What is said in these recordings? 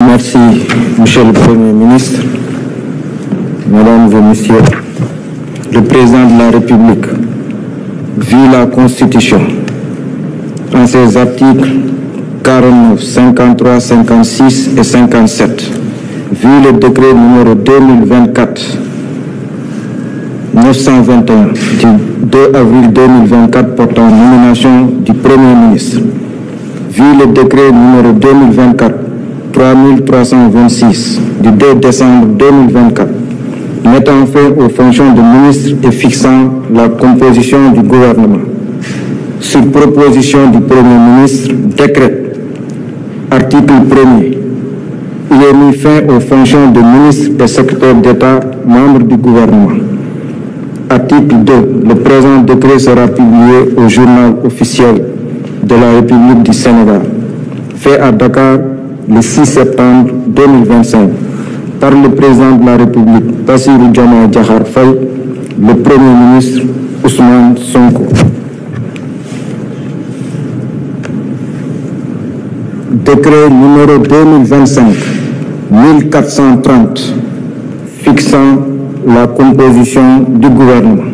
Merci, Monsieur le Premier ministre, Mesdames et Messieurs. Le Président de la République, vu la Constitution, en ses articles 49, 53, 56 et 57, vu le décret numéro 2024-921 du 2 avril 2024 portant nomination du Premier ministre, vu le décret numéro 2024-3326 du 2 décembre 2024, mettant fin aux fonctions de ministre et fixant la composition du gouvernement. Sur proposition du Premier ministre, décret, article 1er, il est mis fin aux fonctions de ministre et secrétaire d'État, membres du gouvernement. Article 2, le présent décret sera publié au journal officiel de la République du Sénégal, fait à Dakar le 6 septembre 2025, par le président de la République, Bassirou Diomaye Diakhar Faye, le Premier ministre Ousmane Sonko. Décret numéro 2025-1430 fixant la composition du gouvernement.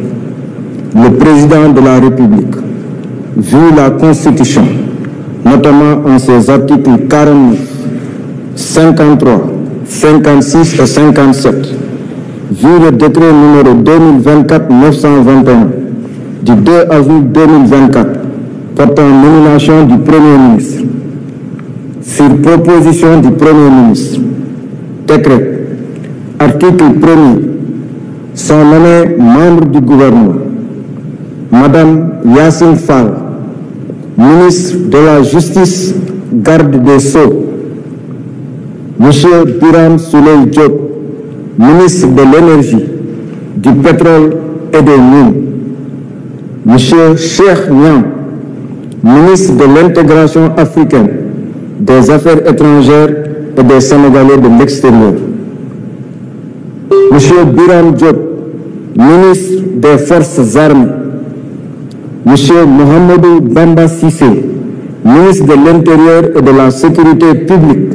Le président de la République, vu la Constitution, notamment en ses articles 49, 53, 56 et 57, vu le décret numéro 2024-921 du 2 avril 2024 portant nomination du Premier ministre, sur proposition du Premier ministre, décret, article 1er, sont nommés membres du gouvernement Madame Yassine Fall, ministre de la Justice, garde des Sceaux, Monsieur Birame Souleye Diop, ministre de l'Énergie, du Pétrole et des Mines, Monsieur Cheikh Niang, ministre de l'Intégration africaine, des Affaires étrangères et des Sénégalais de l'extérieur, Monsieur Birame Diop, ministre des Forces armées, Monsieur Mohamedou Bamba Cissé, ministre de l'Intérieur et de la Sécurité publique,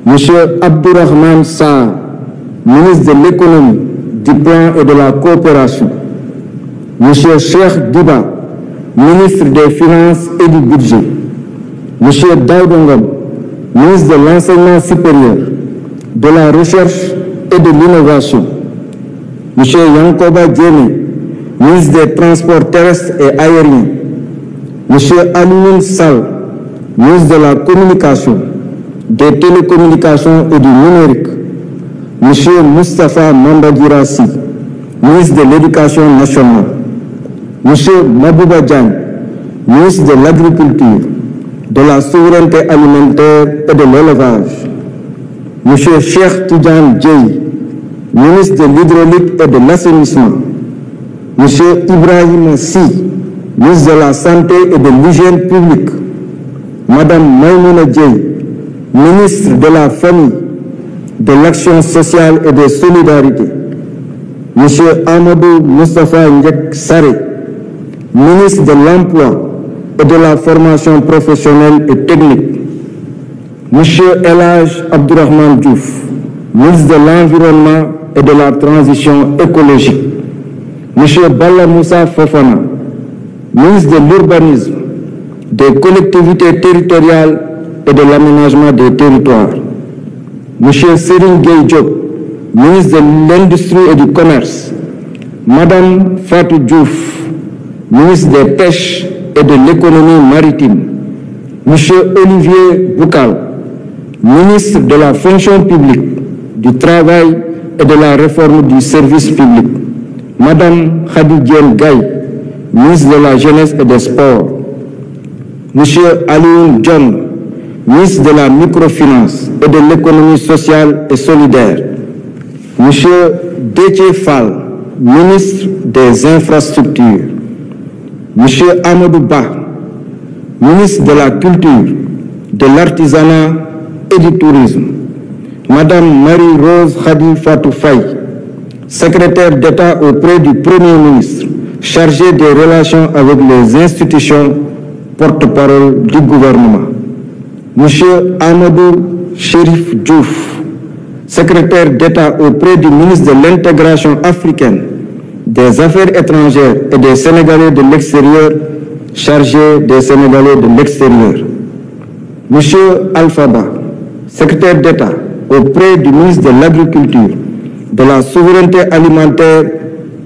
Monsieur Abdourahmane Sarr, ministre de l'Économie, du Plan et de la Coopération, Monsieur Cheikh Diba, ministre des Finances et du Budget, Monsieur Daouda Ngom, ministre de l'Enseignement supérieur, de la Recherche et de l'Innovation, Monsieur Yankoba Diémé, ministre des Transports terrestres et aériens, Monsieur Alioune Sall, ministre de la Communication, des Télécommunications et du Numérique, Monsieur Moustapha Mambadirassi, ministre de l'Éducation nationale, Monsieur Mabouba Diagne, ministre de l'Agriculture, de la Souveraineté alimentaire et de l'Élevage, Monsieur Cheikh Tidiane Dièye, ministre de l'Hydraulique et de l'Assainissement, Monsieur Ibrahim Sy, ministre de la Santé et de l'Hygiène publique, Madame Maïmouna Dièye, ministre de la Famille, de l'Action sociale et des Solidarités, Monsieur Amadou Moustapha Ndiek Saré, ministre de l'Emploi et de la Formation professionnelle et technique, Monsieur El Hadj Abdourahmane Diouf, ministre de l'Environnement et de la Transition écologique, Monsieur Balla Moussa Fofana, ministre de l'Urbanisme, des collectivités territoriales et de l'aménagement des territoires, Monsieur Serigne Gueye Diop, ministre de l'Industrie et du Commerce, Madame Fatou Diouf, ministre des Pêches et de l'Économie maritime, Monsieur Olivier Boukal, ministre de la Fonction publique, du Travail et de la Réforme du service public, Madame Khady Diène Gaye, ministre de la Jeunesse et des Sports, Monsieur Alioune Dione, ministre de la Microfinance et de l'Économie sociale et solidaire, Monsieur Déthié Fall, ministre des Infrastructures, Monsieur Amadou Ba, ministre de la Culture, de l'Artisanat et du Tourisme, Madame Marie-Rose Khady Fatou Faye, secrétaire d'État auprès du Premier ministre, chargée des relations avec les institutions, porte-parole du gouvernement, Monsieur Amadou Chérif Diouf, secrétaire d'État auprès du ministre de l'Intégration africaine, des Affaires étrangères et des Sénégalais de l'extérieur, chargé des Sénégalais de l'extérieur. Monsieur Alphaba, secrétaire d'État auprès du ministre de l'Agriculture, de la Souveraineté alimentaire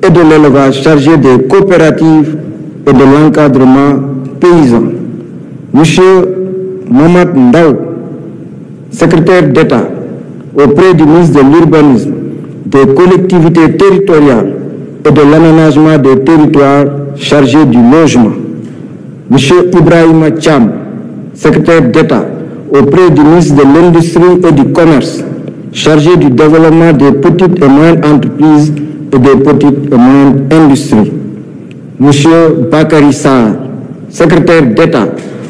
et de l'élevage, chargé des coopératives et de l'encadrement paysan. Monsieur Mamad Ndaw, secrétaire d'État auprès du ministre de l'Urbanisme, des collectivités territoriales et de l'aménagement des territoires, chargé du logement. Monsieur Ibrahima Thiam, secrétaire d'État auprès du ministre de l'Industrie et du Commerce, chargé du développement des petites et moyennes entreprises et des petites et moyennes industries. Monsieur Bakary Sarr, secrétaire d'État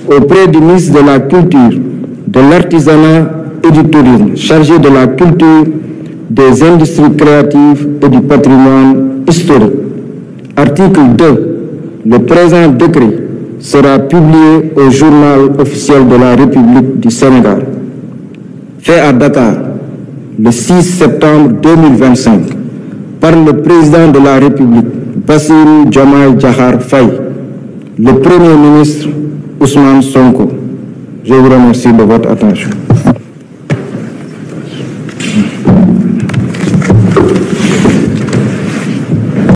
auprès du ministre de la Culture, de l'Artisanat et du Tourisme, chargé de la culture, des industries créatives et du patrimoine historique. Article 2. Le présent décret sera publié au journal officiel de la République du Sénégal. Fait à Dakar, le 6 septembre 2025, par le président de la République, Bassirou Diomaye Diakhar Faye, le Premier ministre Ousmane Sonko. Je vous remercie de votre attention.